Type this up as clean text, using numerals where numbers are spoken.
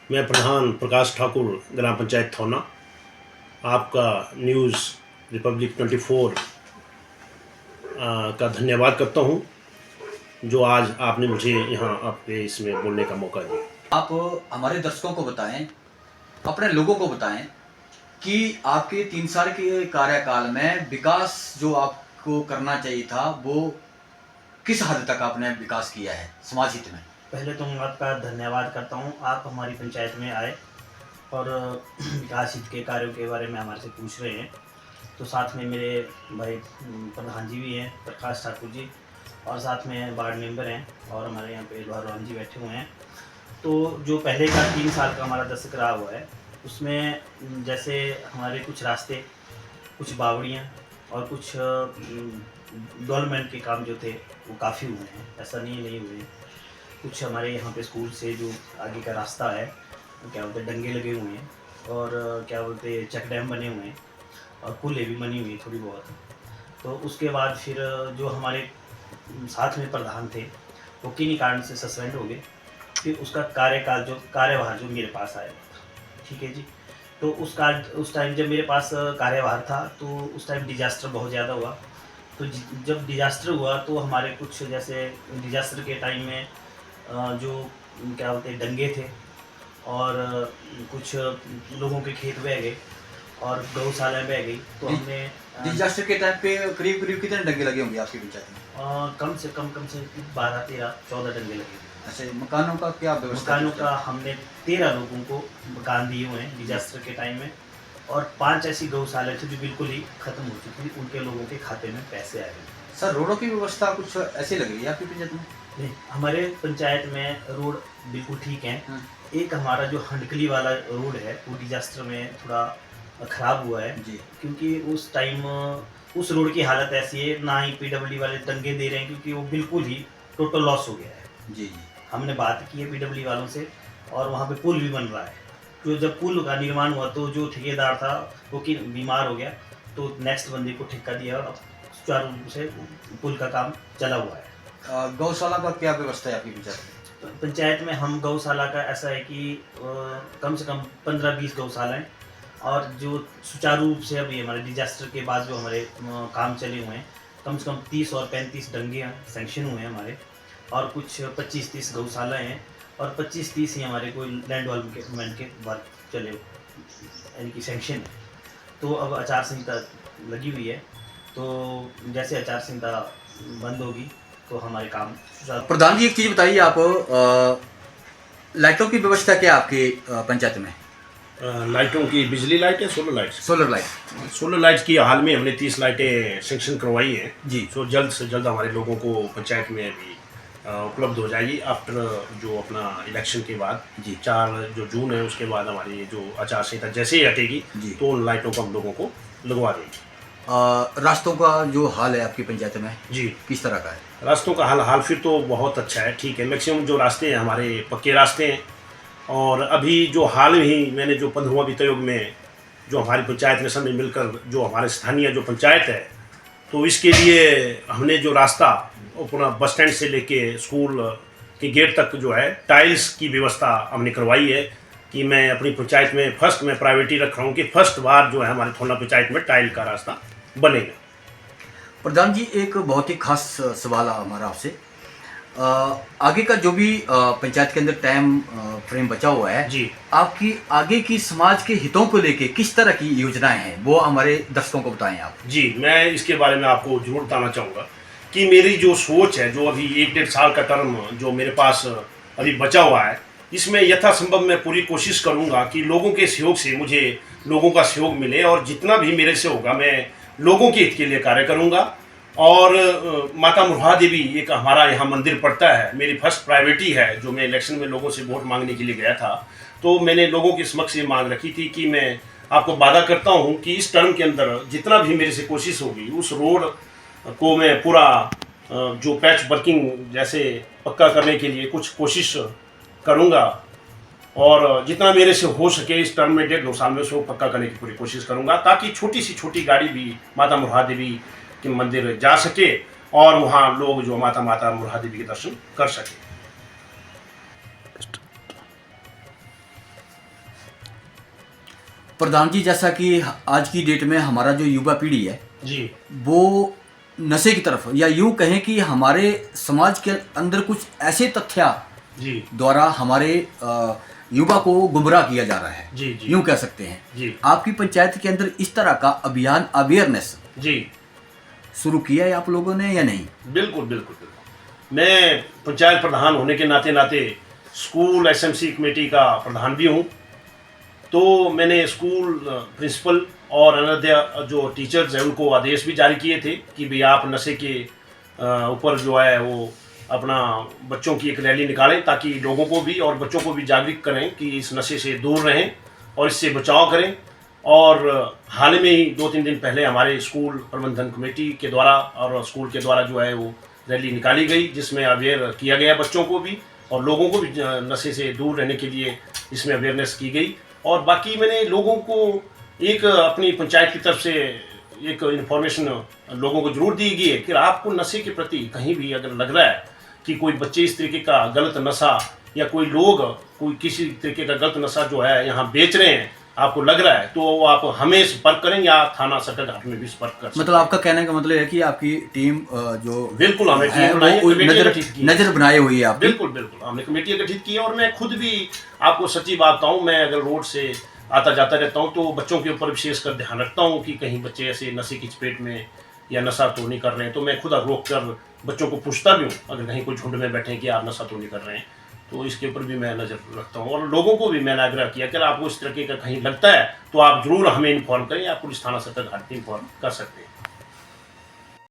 मैं प्रधान प्रकाश ठाकुर, ग्राम पंचायत थौना, आपका news Republic 24 का धन्यवाद करता हूं, जो आज आपने मुझे यहाँ आपके इसमें बोलने का मौका दिया। आप हमारे दर्शकों को बताएं, अपने लोगों को बताएं कि आपके 3 साल के कार्यकाल में विकास जो आपको करना चाहिए था, वो किस हद तक आपने विकास किया है समाज हित में? पहले तो मैं आपका धन्यवाद करता हूँ, आप हमारी पंचायत में आए और विकास हित के कार्यों के बारे में हमारे से पूछ रहे हैं। तो साथ में मेरे भाई प्रधान जी भी हैं, प्रकाश ठाकुर जी, और साथ में वार्ड मेंबर हैं, और हमारे यहाँ पे लोहाराम जी बैठे हुए हैं। तो जो पहले का 3 साल का हमारा दस्तक रहा हुआ है, उसमें जैसे हमारे कुछ रास्ते, कुछ बावड़ियाँ और कुछ डेवलपमेंट के काम जो थे वो काफ़ी हुए हैं, ऐसा नहीं हुए। कुछ हमारे यहाँ पे स्कूल से जो आगे का रास्ता है, क्या बोलते हैं, डंगे लगे हुए हैं, और क्या बोलते हैं, चेक डैम बने हुए हैं, और पुलें भी बनी हुई हैं थोड़ी बहुत। तो उसके बाद फिर जो हमारे साथ में प्रधान थे वो किन्हीं कारण से सस्पेंड हो गए। फिर उसका कार्यभार जो मेरे पास आया, ठीक है जी। तो उस टाइम जब मेरे पास कार्यभार था, तो उस टाइम डिजास्टर बहुत ज़्यादा हुआ। तो जब डिजास्टर हुआ तो हमारे कुछ, जैसे डिजास्टर के टाइम में जो क्या बोलते हैं, दंगे थे, और कुछ लोगों के खेत बह गए और गौशालाएँ बह गई। तो हमने डिजास्टर के टाइम पे करीब करीब कितने डंगे लगे होंगे आपकी पंचायत में? कम से कम 12, 13, 14 डंगे लगे। अच्छा, मकानों का क्या व्यवस्था? मकानों का हमने 13 लोगों को मकान दिए हुए हैं डिजास्टर के टाइम में, और 5 ऐसी गौशालाएँ थी जो बिल्कुल ही ख़त्म हो चुकी थी, उनके लोगों के खाते में पैसे आए हुए। सर, रोडों की व्यवस्था कुछ ऐसी लग रही है आपकी पंचायत में? नहीं, हमारे पंचायत में रोड बिल्कुल ठीक हैं। हाँ। एक हमारा जो हंडकली वाला रोड है वो डिजास्टर में थोड़ा ख़राब हुआ है जी। क्योंकि उस टाइम उस रोड की हालत ऐसी है, ना ही पीडब्ल्यूडी वाले दंगे दे रहे हैं, क्योंकि वो बिल्कुल ही टोटल लॉस हो गया है। जी जी। हमने बात की है पीडब्ल्यूडी वालों से, और वहाँ पे पुल भी बन रहा है। तो जब पुल का निर्माण हुआ तो जो ठेकेदार था वो कि बीमार हो गया, तो नेक्स्ट बंदे को ठेका दिया, और अब सुचारू रूप से पुल का काम चला हुआ है। गौशाला का क्या व्यवस्था है आपकी पंचायत में? पंचायत में हम गौशाला का ऐसा है कि कम से कम 15-20 गौशालाएँ, और जो सुचारू रूप से अभी हमारे डिजास्टर के बाद जो हमारे काम चले हुए हैं, कम से कम 30 और 35 डंगे सैंक्शन हुए हैं हमारे, और कुछ 25-30 गौशालाएँ हैं, और 25-30 ही हमारे कोई लैंड डेवलपमेंट के वर्क चले, यानी कि सैंक्शन है। तो अब आचार संहिता लगी हुई है, तो जैसे आचार संहिता बंद होगी तो हमारे काम प्रधान जी, एक चीज़ बताइए आप, लाइटों की व्यवस्था क्या है आपके पंचायत में? लाइटों की, बिजली लाइट है, सोलर लाइट। सोलर लाइट की हाल में हमने 30 लाइटें सेंक्शन करवाई हैं जी। तो जल्द से जल्द हमारे लोगों को पंचायत में भी उपलब्ध हो जाएगी। आफ्टर जो अपना इलेक्शन के बाद जी। 4 जो जून है उसके बाद हमारी जो आचार संहिता जैसे ही हटेगी जी। तो उन लाइटों को हम लोगों को लगवा देंगे। रास्तों का जो हाल है आपकी पंचायत में जी, किस तरह का है? रास्तों का हाल फिर तो बहुत अच्छा है, ठीक है। मैक्सिमम जो रास्ते हैं हमारे पक्के रास्ते हैं, और अभी जो हाल में ही मैंने जो 15वां वित्त आयोग में जो हमारी पंचायत में सब ने मिलकर जो हमारे स्थानीय जो पंचायत है, तो इसके लिए हमने जो रास्ता अपना बस स्टैंड से लेके स्कूल के गेट तक जो है टाइल्स की व्यवस्था हमने करवाई है, कि मैं अपनी पंचायत में फर्स्ट में प्रायोरिटी रख रहा हूँ कि फर्स्ट बार जो है हमारे थोना पंचायत में टाइल का रास्ता बनेगा। प्रधान जी, एक बहुत ही खास सवाल है हमारा आपसे। आगे का जो भी पंचायत के अंदर टाइम फ्रेम बचा हुआ है जी, आपकी आगे की समाज के हितों को लेके किस तरह की योजनाएं हैं, वो हमारे दर्शकों को बताएं आप। जी, मैं इसके बारे में आपको जरूर बताना चाहूँगा कि मेरी जो सोच है, जो अभी 1-1.5 साल का टर्म जो मेरे पास अभी बचा हुआ है, इसमें यथासंभव मैं पूरी कोशिश करूँगा कि लोगों के सहयोग से मुझे लोगों का सहयोग मिले, और जितना भी मेरे से होगा मैं लोगों के हित के लिए कार्य करूँगा। और माता मुरहा देवी एक हमारा यहाँ मंदिर पड़ता है, मेरी फर्स्ट प्रायोरिटी है। जो मैं इलेक्शन में लोगों से वोट मांगने के लिए गया था, तो मैंने लोगों के समक्ष ये मांग रखी थी कि मैं आपको वादा करता हूँ कि इस टर्म के अंदर जितना भी मेरे से कोशिश होगी, उस रोड को मैं पूरा जो पैच वर्किंग जैसे पक्का करने के लिए कुछ कोशिश करूँगा, और जितना मेरे से हो सके इस टर्म में 1.5-2 साल में उसको पक्का करने की पूरी कोशिश करूँगा, ताकि छोटी से छोटी गाड़ी भी माता मुरहा देवी के मंदिर जा सके, और वहाँ लोग जो माता मुरहा देवी के दर्शन कर सके। प्रधान जी, जैसा कि आज की डेट में हमारा जो युवा पीढ़ी है जी वो नशे की तरफ, या यूँ कहें कि हमारे समाज के अंदर कुछ ऐसे तथ्य जी द्वारा हमारे युवा को गुमराह किया जा रहा है, जी जी यूँ कह सकते हैं। जी आपकी पंचायत के अंदर इस तरह का अभियान, अवेयरनेस जी शुरू किया है आप लोगों ने या नहीं? बिल्कुल बिल्कुल बिल्कुल। मैं पंचायत प्रधान होने के नाते नाते स्कूल एसएमसी कमेटी का प्रधान भी हूँ। तो मैंने स्कूल प्रिंसिपल और अनध्या जो टीचर्स हैं उनको आदेश भी जारी किए थे कि भाई आप नशे के ऊपर जो है वो अपना बच्चों की एक रैली निकालें, ताकि लोगों को भी और बच्चों को भी जागरूक करें कि इस नशे से दूर रहें और इससे बचाव करें। और हाल में ही 2-3 दिन पहले हमारे स्कूल प्रबंधन कमेटी के द्वारा और स्कूल के द्वारा जो है वो रैली निकाली गई, जिसमें अवेयर किया गया बच्चों को भी और लोगों को भी नशे से दूर रहने के लिए इसमें अवेयरनेस की गई। और बाकी मैंने लोगों को एक अपनी पंचायत की तरफ से एक इन्फॉर्मेशन लोगों को जरूर दी गई है कि आपको नशे के प्रति कहीं भी अगर लग रहा है कि कोई बच्चे इस तरीके का गलत नशा या कोई लोग कोई किसी तरीके का गलत नशा जो है यहाँ बेच रहे हैं, आपको लग रहा है, तो आप हमें संपर्क करें या थाना सरकारघाट में भी संपर्क कर सकते हैं। मतलब आपका कहने का मतलब है कि आपकी टीम जो बिल्कुल हमें है, टीम बनाई है, वो कमेटी गठित की है। नजर बनाए हुई है आपकी। बिल्कुल बिल्कुल हमने कमेटी गठित की है। और मैं खुद भी आपको सच्ची बात बताऊं, मैं अगर रोड से आता जाता रहता हूं तो बच्चों के ऊपर विशेषकर ध्यान रखता हूं कि कहीं बच्चे ऐसे नशे की चपेट में या नशा तो नहीं कर रहे हैं। तो मैं खुद रोक कर बच्चों को पूछता भी हूँ अगर कहीं कोई झुंड में बैठे कि आप नशा तो नहीं कर रहे हैं, तो इसके ऊपर भी मैं नज़र रखता हूँ। और लोगों को भी मैंने आग्रह किया कि अगर आपको इस तरीके का कहीं लगता है तो आप जरूर हमें इन्फॉर्म करें या पुलिस थाना सरकारघाट में इन्फॉर्म कर सकते हैं।